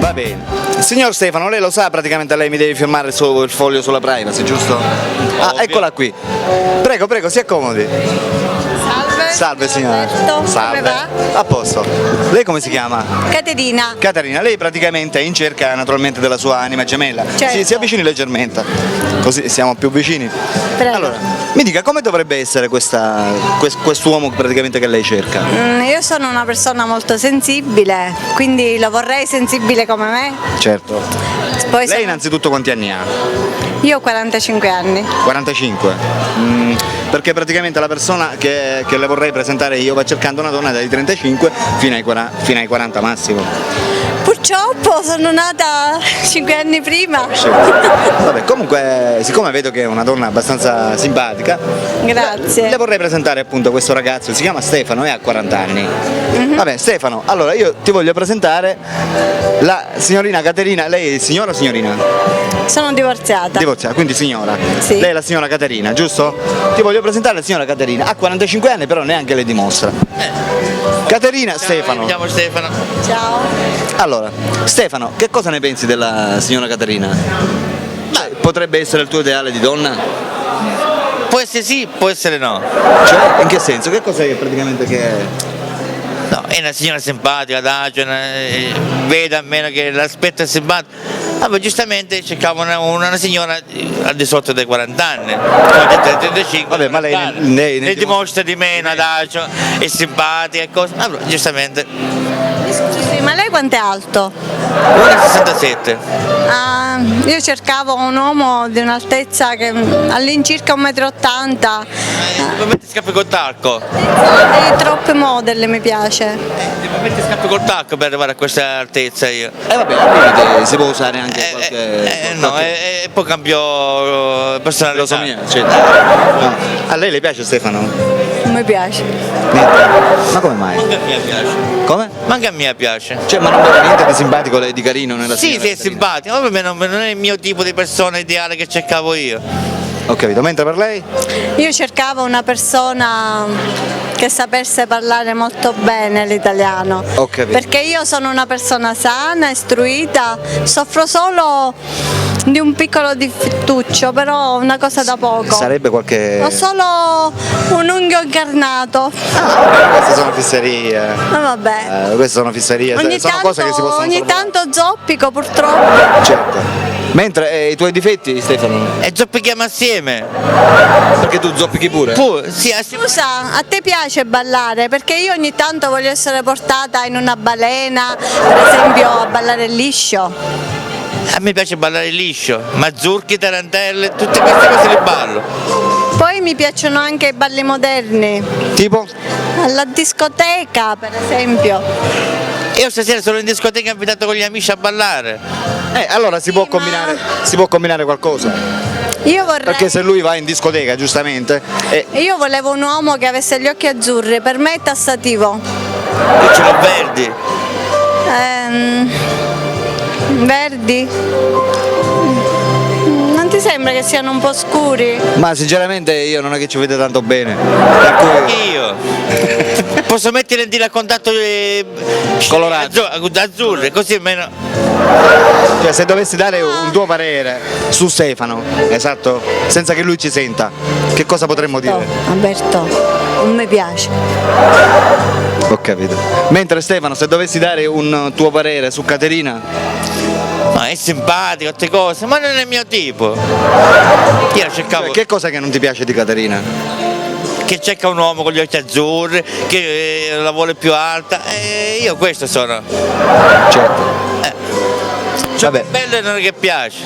Va bene. Signor Stefano, lei lo sa, praticamente lei mi deve firmare il foglio sulla privacy, giusto? Ah, Ovvio. eccola qui. Prego, prego, si accomodi. Salve. Salve signora. Alberto, Salve. come va? A posto. Lei come si chiama? Caterina. Caterina, lei praticamente è in cerca naturalmente della sua anima gemella. Certo. Si avvicini leggermente, così siamo più vicini. Prego. Allora, mi dica come dovrebbe essere quest'uomo praticamente che lei cerca? Io sono una persona molto sensibile, quindi lo vorrei sensibile come me. Certo. Poi Lei innanzitutto quanti anni ha? Io ho 45 anni. 45. Perché praticamente la persona che le vorrei presentare io va cercando una donna dai 35 fino ai 40 massimo. Purtroppo sono nata 5 anni prima. Sì. Vabbè, comunque siccome vedo che è una donna abbastanza simpatica, Grazie. le vorrei presentare appunto questo ragazzo, si chiama Stefano e ha 40 anni. Vabbè Stefano, allora io ti voglio presentare la signorina Caterina, lei è signora o signorina? Sono divorziata. Divorziata, quindi signora. Sì. Lei è la signora Caterina, giusto? Ti voglio presentare la signora Caterina, ha 45 anni però neanche le dimostra. Caterina, Ciao, Stefano. Mi chiamo Stefano. Ciao. Allora, Stefano, che cosa ne pensi della signora Caterina? Cioè, potrebbe essere il tuo ideale di donna? Può essere sì, può essere no. Cioè, in che senso? Che cos'è praticamente che... No, è una signora simpatica, adagio, vede almeno che l'aspetto è simpatico. Vabbè, giustamente cercavo una signora al di sotto dei 40 anni. Come ho detto, 35. Vabbè, ma lei 40 anni. ne ne dimostra di meno, adagio, è simpatica e cose. Allora, giustamente, Scusi, ma lei quanto è alto? 1,67 m. Ah, io cercavo un uomo di un'altezza che all'incirca 1,80 m. Mi metti scarpe col tacco. Dei troppe modelle mi piace. Mi metti scarpe col tacco per arrivare a questa altezza io. vabbè, al limite si può usare anche qualche... No, e poi cambio personalità. filosofia, eccetera. A lei le piace Stefano? Non mi piace. Niente. Ma come mai? Anche a me piace. Come? Ma anche a me piace. Cioè, ma non vede niente di simpatico e di carino nella Sì, signora sì, è Caterina? simpatico, ma per me non è il mio tipo di persona ideale che cercavo io. Ho capito, mentre per lei? Io cercavo una persona che sapesse parlare molto bene l'italiano. Ho capito. Perché io sono una persona sana, istruita, soffro solo di un piccolo difettuccio, però una cosa da poco. Sarebbe qualche... Ho solo un unghio incarnato. Queste sono fisserie. Ma vabbè. Queste sono fisserie, sono cose che si possono ogni trovare. tanto zoppico purtroppo. Certo. Mentre i tuoi difetti, Stefano? E zoppichiamo assieme. Perché tu zoppichi pure? Sì, assieme. Scusa, a te piace ballare? Perché io ogni tanto voglio essere portata in una balena, per esempio a ballare liscio. A me piace ballare liscio, mazurchi, tarantelle, tutte queste cose le ballo. Poi mi piacciono anche i balli moderni, Tipo? alla discoteca per esempio. Io stasera sono in discoteca invitato con gli amici a ballare. Allora si può combinare qualcosa. Io vorrei. Perché se lui va in discoteca, giustamente, Io volevo un uomo che avesse gli occhi azzurri, per me è tassativo. Io ce l'ho verdi. Verdi? Non ti sembra che siano un po' scuri? ma sinceramente io non è che ci vedo tanto bene. Per cui... Io. Posso mettere il dito a contatto Colorato. azzurre, così almeno. Cioè, se dovessi dare un tuo parere su Stefano, esatto, senza che lui ci senta, che cosa potremmo dire? Alberto, non mi piace. Ho capito. Mentre Stefano, se dovessi dare un tuo parere su Caterina, Ma è simpatico, queste cose, ma non è il mio tipo. Io la cercavo. che cosa che non ti piace di Caterina? Che cerca un uomo con gli occhi azzurri, che la vuole più alta, e io questo sono. Certo. Ciò Vabbè. che è bello e non è che piace.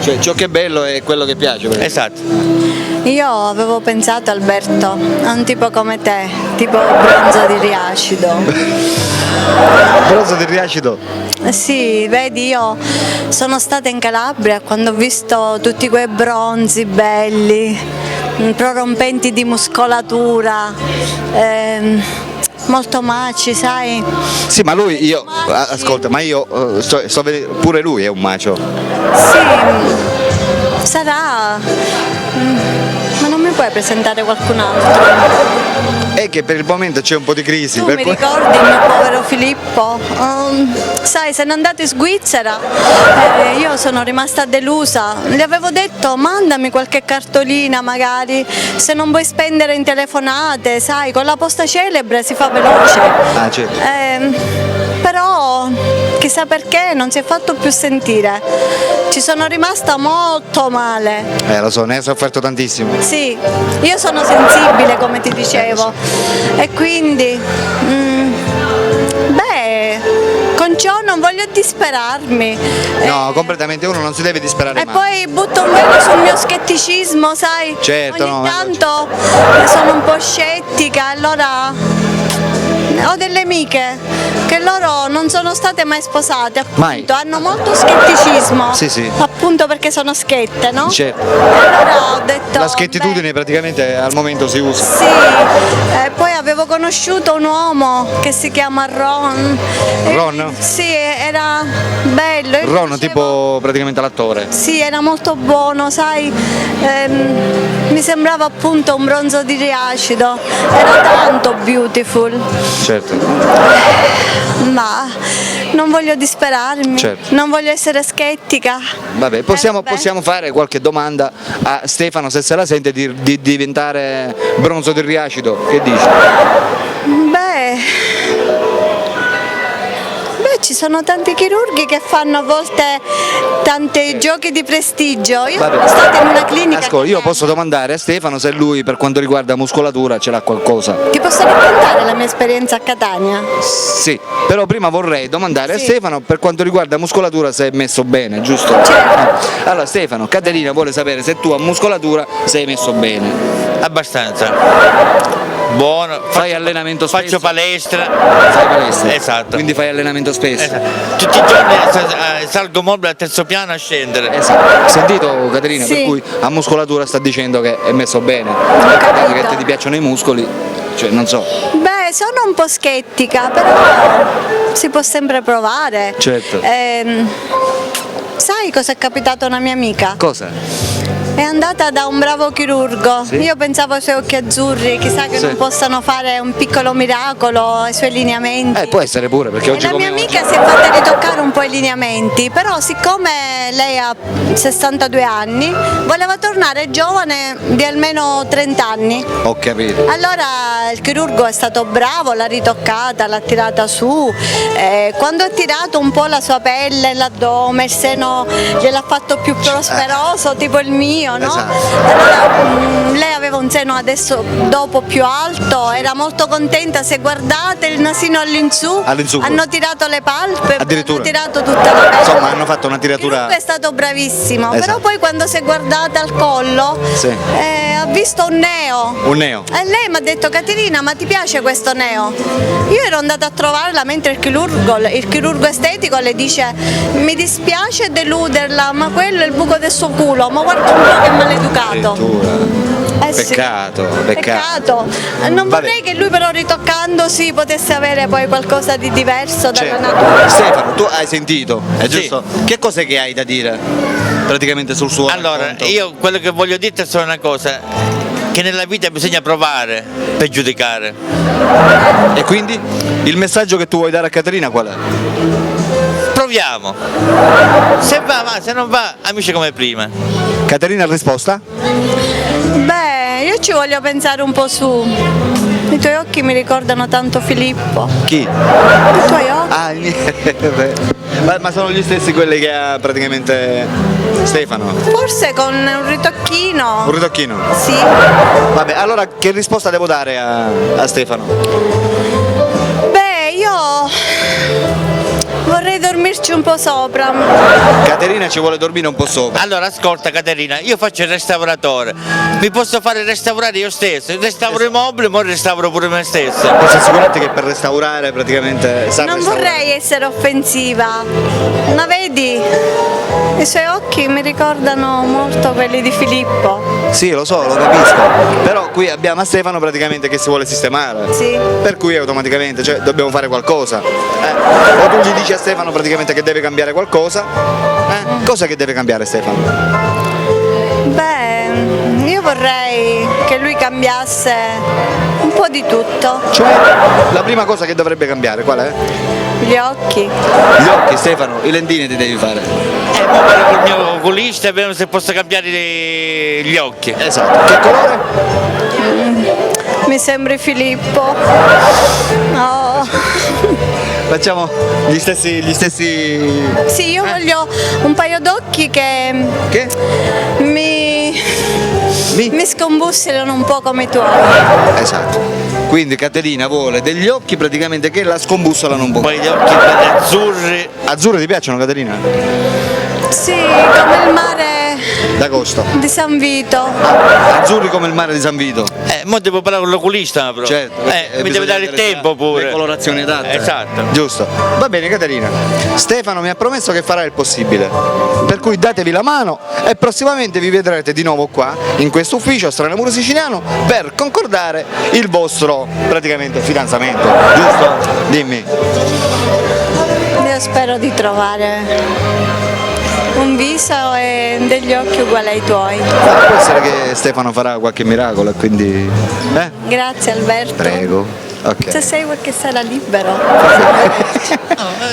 Cioè, ciò che è bello è quello che piace. per esempio. Esatto. Io avevo pensato, Alberto, a un tipo come te, tipo bronzo di riacido. Bronzo del Riacido. Sì, vedi, io sono stata in Calabria quando ho visto tutti quei bronzi belli, prorompenti di muscolatura, molto maci, sai? Sì, ma lui, ascolta, ma io pure lui è un macio. Sì, sarà. Ma non mi puoi presentare qualcun altro? È che per il momento c'è un po' di crisi. Tu per mi cui- ricordi il mio povero Filippo? Sai, se n'è andato in Svizzera, io sono rimasta delusa. Gli avevo detto mandami qualche cartolina magari, se non vuoi spendere in telefonate, sai, con la posta celebre si fa veloce. Ah, certo. Però chissà perché non si è fatto più sentire. Ci sono rimasta molto male. Lo so, ne hai sofferto tantissimo. Sì, io sono sensibile come ti dicevo e quindi beh, con ciò non voglio disperarmi. No, completamente, uno non si deve disperare E mai. poi butto un velo sul mio scetticismo, sai? Certo, ogni no, tanto sono un po' scettica, allora ho delle amiche che loro non sono state mai sposate, Mai. appunto, hanno molto scetticismo, Sì, sì. appunto perché sono schette, no? Certo. Allora ho detto La schettitudine praticamente al momento si usa. sì, poi avevo conosciuto un uomo che si chiama Ron. Ron? Sì, era bello. Io Ron, dicevo- tipo praticamente l'attore. Sì, era molto buono, sai, mi sembrava appunto un bronzo di riacido, era tanto beautiful, Certo. ma non voglio disperarmi, Certo. non voglio essere scettica. Vabbè, possiamo vabbè. fare qualche domanda a Stefano se se la sente di diventare bronzo del riacido. Che dici? Beh, ci sono tanti chirurghi che fanno a volte tanti giochi di prestigio. Io Vabbè. sono stata in una clinica. Ascolta, io posso domandare a Stefano se lui per quanto riguarda muscolatura ce l'ha qualcosa. Ti posso raccontare la mia esperienza a Catania? Sì, però prima vorrei domandare Sì. a Stefano per quanto riguarda muscolatura se è messo bene, giusto? Certo. Allora Stefano, Caterina vuole sapere se tu a muscolatura sei messo bene. Abbastanza. Buono. Fai allenamento spesso? Faccio palestra. Fai palestra? Esatto. Quindi fai allenamento spesso? Esatto. Tutti i giorni salgo mobile al terzo piano a scendere. Esatto. Sentito Caterina, Sì. per cui a muscolatura sta dicendo che è messo bene. capito. Dato che ti piacciono i muscoli, cioè non so. Beh, sono un po' scettica, però si può sempre provare. Certo. Sai cosa è capitato a una mia amica? Cosa? È andata da un bravo chirurgo. Sì. Io pensavo ai suoi occhi azzurri, chissà che Sì. non possano fare un piccolo miracolo ai suoi lineamenti. Può essere pure, perché E oggi la come mia oggi- amica si è fatta ritoccare un po' i lineamenti, però siccome lei ha 62 anni, voleva tornare giovane di almeno 30 anni. Ho capito. Allora il chirurgo è stato bravo, l'ha ritoccata, l'ha tirata su, quando ha tirato un po' la sua pelle, l'addome, il seno gliel'ha fatto più prosperoso, tipo il mio, no? Esatto. Allora lei aveva un seno adesso dopo più alto, era molto contenta, se guardate il nasino all'insù, All'insù. hanno tirato le palpebre, Addirittura. hanno tirato tutta la pelle. Insomma, hanno fatto una Il tiratura. chirurgo è stato bravissimo, Esatto. però poi quando si è guardata al collo Sì. ha visto un neo. Un neo. E lei mi ha detto: Caterina, ma ti piace questo neo? Io ero andata a trovarla mentre il chirurgo estetico le dice: mi dispiace deluderla, ma quello è il buco del suo culo, ma guarda un po' che maleducato. Addirittura. Sì. Peccato. Peccato. Non Vabbè. vorrei che lui però ritoccandosi potesse avere poi qualcosa di diverso dalla Cioè, natura. Stefano, tu hai sentito, è Sì. giusto? Che cos'è che hai da dire praticamente sul suo Allora, racconto? io quello che voglio dirti è solo una cosa, che nella vita bisogna provare per giudicare. E quindi il messaggio che tu vuoi dare a Caterina qual è? Proviamo. Se va, se non va, amici come prima. Caterina risposta? Beh, io ci voglio pensare un po' su. I tuoi occhi mi ricordano tanto Filippo. Chi? I tuoi occhi? Ah, i miei. Ma sono gli stessi quelli che ha praticamente Stefano. Forse con un ritocchino. Un ritocchino. Sì. Vabbè, allora che risposta devo dare a Stefano? Beh, io vorrei dormirci un po' sopra. Caterina ci vuole dormire un po' sopra. Allora ascolta Caterina, io faccio il restauratore, mi posso fare restaurare io stesso, restauro i mobili, ma restauro pure me stesso. Posso assicurarti che per restaurare praticamente sa Non restaurare. vorrei essere offensiva, ma vedi, i suoi occhi mi ricordano molto quelli di Filippo. Sì, lo so, lo capisco. Però qui abbiamo a Stefano praticamente che si vuole sistemare. Sì. Per cui automaticamente, cioè, dobbiamo fare qualcosa. O tu gli dici a Stefano praticamente che deve cambiare qualcosa. Cosa che deve cambiare Stefano? Beh, io vorrei che lui cambiasse un po' di tutto. Cioè, la prima cosa che dovrebbe cambiare, qual è? Gli occhi. Gli occhi, Stefano, i lentini ti devi fare. Ma parlo col mio oculista e vediamo se posso cambiare gli occhi. Esatto. Che colore? Mi sembri Filippo. No. Facciamo gli stessi... Sì, io voglio un paio d'occhi che Che? mi scombussolano un po' come i tuoi. Esatto. Quindi Caterina vuole degli occhi praticamente che la scombussolano un po'. Poi gli occhi belli azzurri. Azzurri ti piacciono, Caterina? Sì, come il mare D'agosto. di San Vito. Azzurri come il mare di San Vito. Mo devo parlare con l'oculista però. Certo. Mi deve dare il tempo pure. Le colorazioni adatte. Esatto. Giusto. Va bene Caterina. Stefano mi ha promesso che farà il possibile. Per cui datevi la mano e prossimamente vi vedrete di nuovo qua, in questo ufficio a Stranamuro Siciliano, per concordare il vostro praticamente fidanzamento. Giusto? Dimmi. Io spero di trovare un viso e degli occhi uguali ai tuoi. Può essere che Stefano farà qualche miracolo e quindi... Grazie Alberto. Prego. Ok. Se sei qualche sera libero.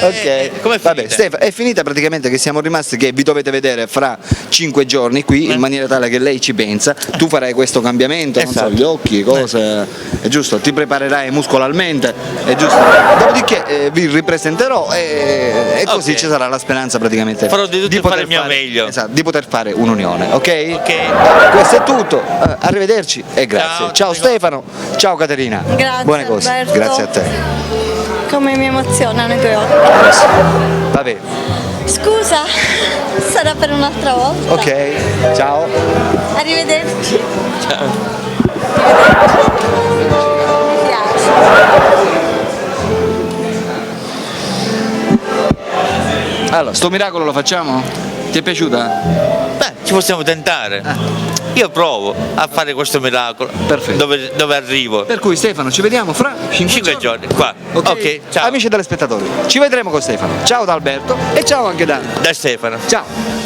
Ok, Com'è vabbè, finita? Stefano, è finita praticamente che siamo rimasti che vi dovete vedere fra 5 giorni qui in maniera tale che lei ci pensa, tu farai questo cambiamento, non so, Esatto. gli occhi, cose, è giusto, ti preparerai muscolarmente, è giusto. Dopodiché vi ripresenterò e così Ok. ci sarà la speranza praticamente Farò di tutto per poter fare il mio meglio. esatto, di poter fare un'unione, ok? Ok. Questo è tutto, arrivederci e grazie. Ciao, Ciao prego. Stefano, ciao Caterina. Grazie, Buone cose, Alberto. grazie a te. Come mi emozionano i tuoi occhi. Vabbè, Scusa, sarà per un'altra volta. ok, ciao. Arrivederci. Ciao. Mi piace. Allora, sto miracolo lo facciamo? Ti è piaciuta? Beh, ci possiamo tentare. Io provo a fare questo miracolo. Perfetto. Dove arrivo? Per cui Stefano, ci vediamo fra 5 giorni, qua. Ok, ciao. Amici telespettatori, ci vedremo con Stefano. Ciao da Alberto e ciao anche da... Da Stefano. Ciao.